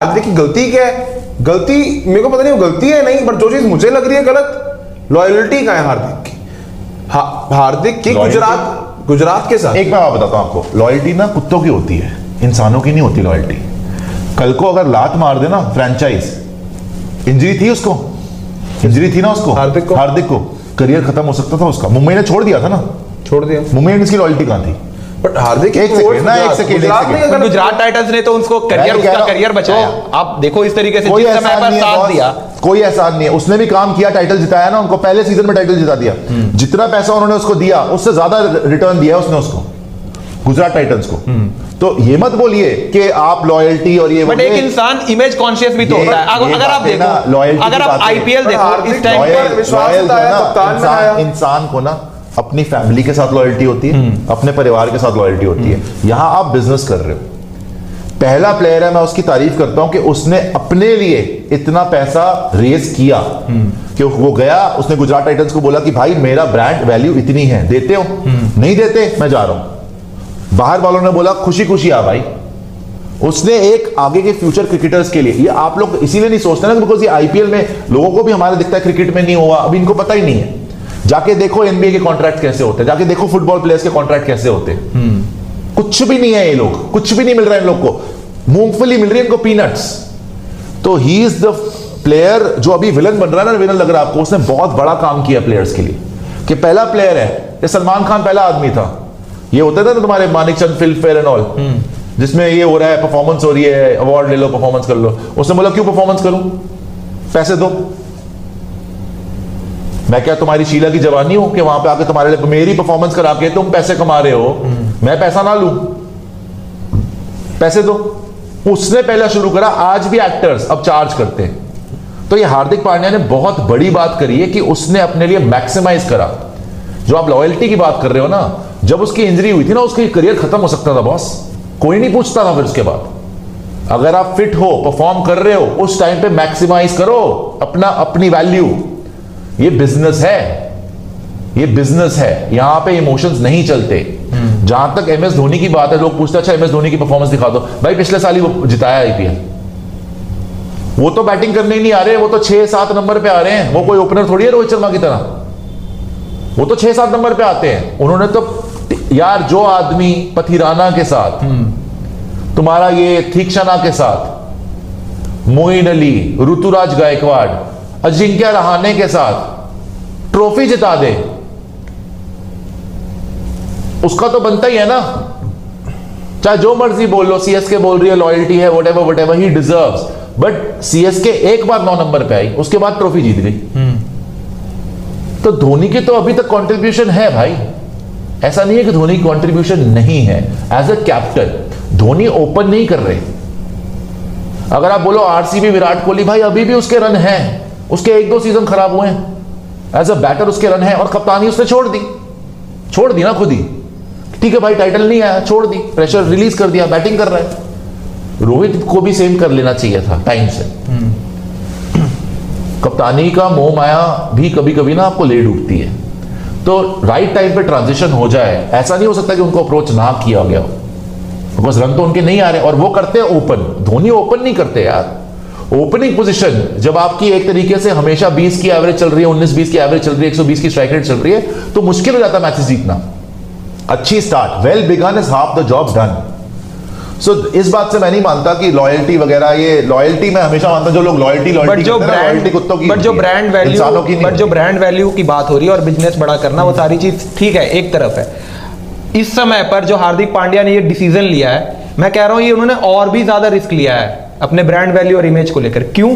हार्दिक की गलती क्या है? गलती मेरे को पता नहीं वो गलती है नहीं, बट जो चीज मुझे लग रही है गलत, लॉयल्टी का है हार्दिक की। हार्दिक की गुजरात के साथ। एक मैं बात बताता हूं आपको, लॉयल्टी ना कुत्तों की होती है, इंसानों की नहीं होती लॉयल्टी। कल को अगर लात मार दे ना फ्रेंचाइज, इंजरी थी उसको, इंजरी थी ना उसको, हार्दिक को करियर खत्म हो सकता था उसका। मुंबई ने छोड़ दिया था ना, छोड़ दिया। मुंबई इंडियंस की लॉयल्टी कहां थी? बट हार्दिक एक सेकंड, गुजरात टाइटंस ने तो उसको उसका करियर बचाया। आप देखो इस तरीके से कोई जिस समय पर साथ दिया, कोई एहसान नहीं है। उसने भी काम किया, टाइटल जिताया ना उनको, पहले सीजन में टाइटल जिता दिया। जितना पैसा उन्होंने उसको दिया उससे ज्यादा रिटर्न दिया उसने उसको, गुजरात टाइटंस को। तो ये मत बोलिए कि आप लॉयल्टी और ये, बट एक इंसान इमेज कॉन्शियस भी तो होता है। अगर आप देखो, अगर आप आईपीएल देखो इस टाइम पर, इंसान को ना अपनी फैमिली के साथ लॉयल्टी होती है, अपने परिवार के साथ लॉयल्टी होती है। यहां आप बिजनेस कर रहे हो, पहला प्लेयर है, मैं उसकी तारीफ करता हूं कि उसने अपने लिए इतना पैसा रेज किया कि वो गया, उसने गुजरात टाइटंस को बोला कि भाई मेरा ब्रांड वैल्यू इतनी है, देते हो? नहीं देते, मैं जा रहा हूं। बाहर वालों ने बोला खुशी खुशी आ भाई। उसने एक आगे के फ्यूचर क्रिकेटर्स के लिए, ये आप लोग इसीलिए नहीं सोचते ना, बिकॉज ये आईपीएल में लोगों को भी हमारे दिखता है क्रिकेट में नहीं हुआ, अभी इनको पता ही नहीं है। जाके देखो एनबीए के कॉन्ट्रैक्ट कैसे होते हैं, जाके देखो फुटबॉल प्लेयर्स के कॉन्ट्रैक्ट कैसे होते हैं। कुछ भी नहीं है, ये लोग कुछ भी नहीं मिल रहा है इन लोग को, मूंगफली मिल रही है इनको, पीनट्स। तो ही इज द प्लेयर जो अभी विलन बन रहा है ना, विलन लग रहा है आपको, उसने बहुत बड़ा काम किया प्लेयर्स के लिए, कि पहला प्लेयर है। ये सलमान खान पहला आदमी था, ये होता था ना तुम्हारे Manikchand film fair and all, जिसमें ये हो रहा है, परफॉर्मेंस हो रही है, अवार्ड ले लो, परफॉर्मेंस कर लो। उसने बोला क्यों परफॉर्मेंस करूं, पैसे दो। मैं क्या तुम्हारी शीला की जवानी हूं कि वहां पे आके तुम्हारे लिए मेरी परफॉर्मेंस करा के तुम पैसे कमा रहे हो, मैं पैसा ना लूं, पैसे दो। उसने पहला शुरू करा, आज भी एक्टर्स अब चार्ज करते हैं। तो ये हार्दिक पांड्या ने बहुत बड़ी बात करी है कि उसने अपने लिए मैक्सिमाइज करा। जो आप लॉयल्टी की बात कर रहे हो ना, जब उसकी इंजरी हुई थी ना, उसका करियर खत्म हो सकता था बॉस, कोई नहीं पूछता था फिर उसके बाद। अगर आप फिट हो, परफॉर्म कर रहे हो, उस टाइम पे मैक्सिमाइज करो अपनी वैल्यू। ये बिजनेस है, ये बिजनेस है, यहां पे इमोशंस नहीं चलते। जहां तक एमएस धोनी की बात है, लोग पूछते हैं अच्छा एमएस धोनी की परफॉर्मेंस दिखा दो। भाई पिछले साल ही वो जिताया आईपीएल, वो तो बैटिंग करने ही नहीं आ रहे, वो तो 6-7 नंबर पे आ रहे हैं। वो कोई ओपनर थोड़ी है रोहित शर्मा की तरह, वो तो 6-7 नंबर पे आते हैं। उन्होंने तो यार जो आदमी पथिराना के साथ, तुम्हारा ये थीक्षणा के साथ, मोइन अली, ऋतुराज गायकवाड़, अजिंक्य रहाणे के साथ ट्रॉफी जिता दे, उसका तो बनता ही है ना। चाहे जो मर्जी बोल लो, सीएसके बोल रही है लॉयल्टी है, whatever he deserves, but CSK एक बार 9 नंबर पे आई, उसके बाद ट्रॉफी जीत गई। तो धोनी की तो अभी तक कंट्रीब्यूशन है भाई, ऐसा नहीं है कि धोनी की कंट्रीब्यूशन नहीं है। As a captain Dhoni open नहीं कर रहे। अगर आप बोलो आरसीबी विराट कोहली, भाई अभी भी उसके रन हैं, उसके 1-2 सीजन खराब हुए हैं, एज अ बैटर उसके रन हैं, और कप्तानी उसने छोड़ दी ना खुद ही। ठीक है भाई, टाइटल नहीं आया, छोड़ दी, प्रेशर रिलीज कर दिया, बैटिंग कर रहा है। रोहित को भी सेम कर लेना चाहिए था टाइम से। कप्तानी का मोह माया भी कभी कभी ना आपको ले डूबती है, तो राइट टाइम पे ट्रांजिशन हो जाए। ऐसा नहीं हो सकता कि उनको अप्रोच ना किया गया, बिकॉज रन तो उनके नहीं आ रहे, और वो करते हैं ओपन। धोनी ओपन नहीं करते यार। ओपनिंग पोजीशन जब आपकी एक तरीके से हमेशा 20 की एवरेज चल रही है, 19-20 की एवरेज चल रही है, 120 की स्ट्राइक रेट चल रही है, तो मुश्किल हो जाता है मैचेस जीतना। अच्छी start, well begun is half the job done. So इस बात से मैं नहीं मानता कि लॉयल्टी वगैरह, ये लॉयल्टी मैं हमेशा मानता जो लोग लॉयल्टी कुत्तों की, बट जो ब्रांड वैल्यू की बात हो रही है और बिजनेस बड़ा करना, वो सारी चीज ठीक है, एक तरफ है। इस समय पर जो हार्दिक पांड्या ने ये डिसीजन लिया है, मैं कह रहा हूं ये उन्होंने और भी ज्यादा रिस्क लिया है अपने ब्रांड वैल्यू और इमेज को लेकर। क्यों?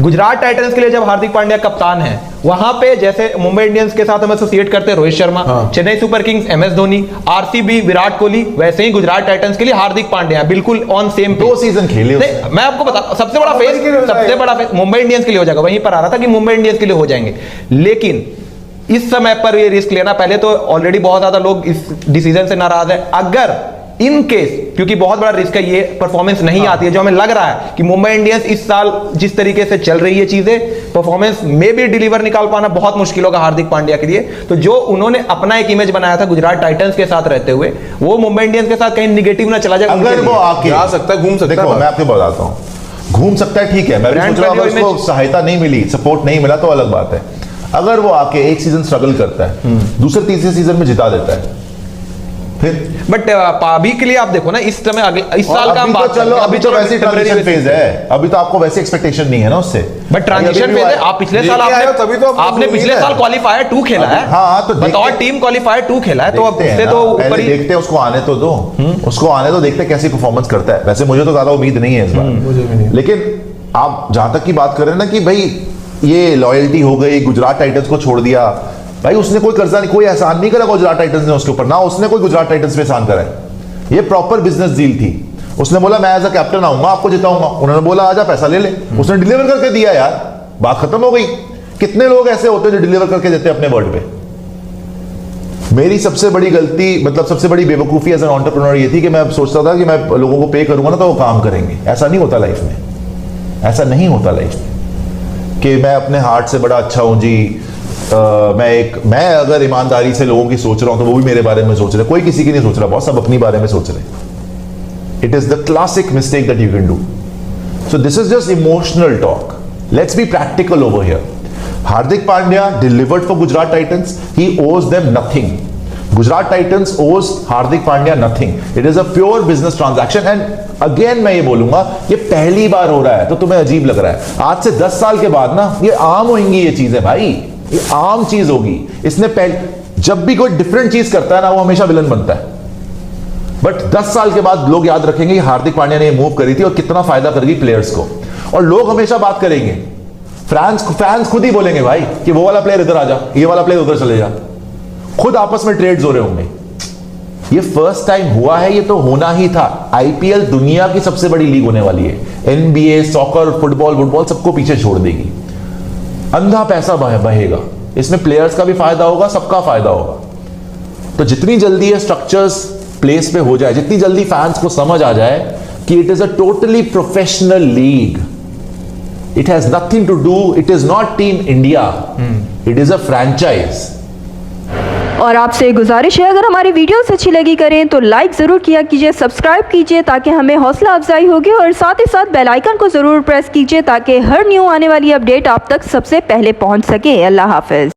गुजरात टाइटंस के लिए जब हार्दिक पांड्या कप्तान है, वहां पे जैसे मुंबई इंडियंस के साथ हम एसोसिएट करते हैं Rohit Sharma, Chennai super Kings MS Dhoni, RCB Virat Kohli, वैसे ही गुजरात टाइटंस के लिए हार्दिक पांड्या बिल्कुल ऑन सेम। 2 सीजन खेले। मैं आपको बता, सबसे बड़ा फेस मुंबई इंडियंस के लिए हो जाएगा। वहीं पर आ रहा था कि मुंबई इंडियंस के लिए हो जाएंगे, लेकिन इस समय पर ये रिस्क लेना, पहले तो ऑलरेडी बहुत ज्यादा लोग इस डिसीजन से नाराज है। अगर इन केस, क्योंकि बहुत बड़ा रिस्क है, ये परफॉर्मेंस नहीं आती है, जो हमें लग रहा है कि मुंबई इंडियंस इस साल जिस तरीके से चल रही है चीजें, परफॉर्मेंस में भी डिलीवर निकाल पाना बहुत मुश्किल होगा हार्दिक पांड्या के लिए। तो जो उन्होंने अपना एक इमेज बनाया था गुजरात टाइटंस के साथ रहते हुए, वो मुंबई इंडियंस के साथ कहीं निगेटिव ना चला जाए। अगर वो आके जा सकता है, घूम सकता है। मैं आपको बताता हूं, घूम सकता है, ठीक है, मैं भी Brand सोच रहा हूँ value अगर उसको सहायता नहीं मिली, सपोर्ट नहीं मिला तो अलग बात है। अगर वो आके एक सीजन स्ट्रगल करता है, दूसरे तीसरे सीजन में जिता देता है, फिर बट अभी के लिए आप देखो ना, इस समय इस साल का हम बात चलो, अभी तो वैसे temporary ट्रांजिशन basis फेज है, अभी तो आपको वैसे एक्सपेक्टेशन नहीं है ना उससे। बट ट्रांजिशन फेज है। आप पिछले साल लेके आए हो, तभी तो आपको आपने उम्मीद पिछले है। साल क्वालिफायर 2 खेला है। हाँ, तो बतौर देखते- टीम क्वालिफायर 2 खेला है, तो अब देखते उससे हैं तो ना, ऊपर पहले ही देखते हैं, उसको आने तो दो, उसको आने तो, देखते हैं कैसी परफॉर्मेंस करता है। वैसे मुझे तो ज्यादा उम्मीद नहीं है इस बार, लेकिन आप जहां तक की बात कर रहे हैं ना कि भाई ये लॉयल्टी हो गई, गुजरात टाइटंस को छोड़ दिया, भाई उसने कोई कर्जा नहीं, कोई एहसान नहीं करा गुजरात टाइटंस ने उसके ऊपर, ना उसने कोई गुजरात टाइटंस पे एहसान करा है। ये प्रॉपर बिजनेस डील थी। उसने बोला मैं एज अ कैप्टन आऊंगा, आपको जिताऊंगा, उन्होंने बोला आजा पैसा ले ले, उसने डिलीवर करके दिया यार, बात खत्म हो गई। कितने लोग ऐसे होते हैं जो डिलीवर करके देते हैं अपने वर्ड पे। मेरी सबसे बड़ी गलती, मतलब सबसे बड़ी बेवकूफी एज एन एंटरप्रेन्योर ये थी कि मैं सोचता था कि मैं लोगों को पे करूंगा ना तो वो काम करेंगे। ऐसा नहीं होता लाइफ में, ऐसा नहीं होता लाइफ में कि मैं अपने हार्ट से बड़ा अच्छा हूं जी। मैं अगर ईमानदारी से लोगों की सोच रहा हूं तो वो भी मेरे बारे में सोच रहे, कोई किसी की नहीं सोच रहा बॉस, सब अपनी बारे में सोच रहे। It is the classic mistake that you can do. So this is just emotional talk, let's be practical over here. Hardik Pandya delivered for Gujarat Titans, he owes them nothing. Gujarat Titans owes Hardik Pandya nothing. It is a pure business transaction. And again मैं ये बोलूंगा, ये पहली बार हो रहा है तो तुम्हें अजीब लग रहा है, आज से 10 साल के बाद ना ये आम होंगी ये चीजें भाई, ये आम चीज होगी। इसने पहले जब भी कोई डिफरेंट चीज करता है ना वो हमेशा विलन बनता है। बट 10 साल के बाद लोग याद रखेंगे कि हार्दिक पांड्या ने ये मूव करी थी और कितना फायदा कर गई प्लेयर्स को। और लोग हमेशा बात करेंगे, फैंस खुद ही बोलेंगे भाई कि वो वाला प्लेयर इधर आ जा, ये वाला प्लेयर उधर चले जा। खुद आपस में ट्रेड्स हो रहे होंगे। ये फर्स्ट टाइम हुआ है, ये तो होना ही था। आईपीएल दुनिया की सबसे बड़ी लीग होने वाली है। एनबीए, सॉकर, फुटबॉल सबको पीछे छोड़ देगी। अंधा पैसा बहेगा, इसमें प्लेयर्स का भी फायदा होगा, सबका फायदा होगा। तो जितनी जल्दी ये स्ट्रक्चर्स प्लेस पे हो जाए, जितनी जल्दी फैंस को समझ आ जाए कि it is a totally professional league, it has nothing to do, it is not team India, it is a franchise. और आपसे गुजारिश है, अगर हमारी वीडियोस अच्छी लगी करें तो लाइक ज़रूर किया कीजिए, सब्सक्राइब कीजिए ताकि हमें हौसला अफजाई होगी, और साथ ही साथ बेल आइकन को ज़रूर प्रेस कीजिए ताकि हर न्यू आने वाली अपडेट आप तक सबसे पहले पहुंच सके। अल्लाह हाफ़िज़।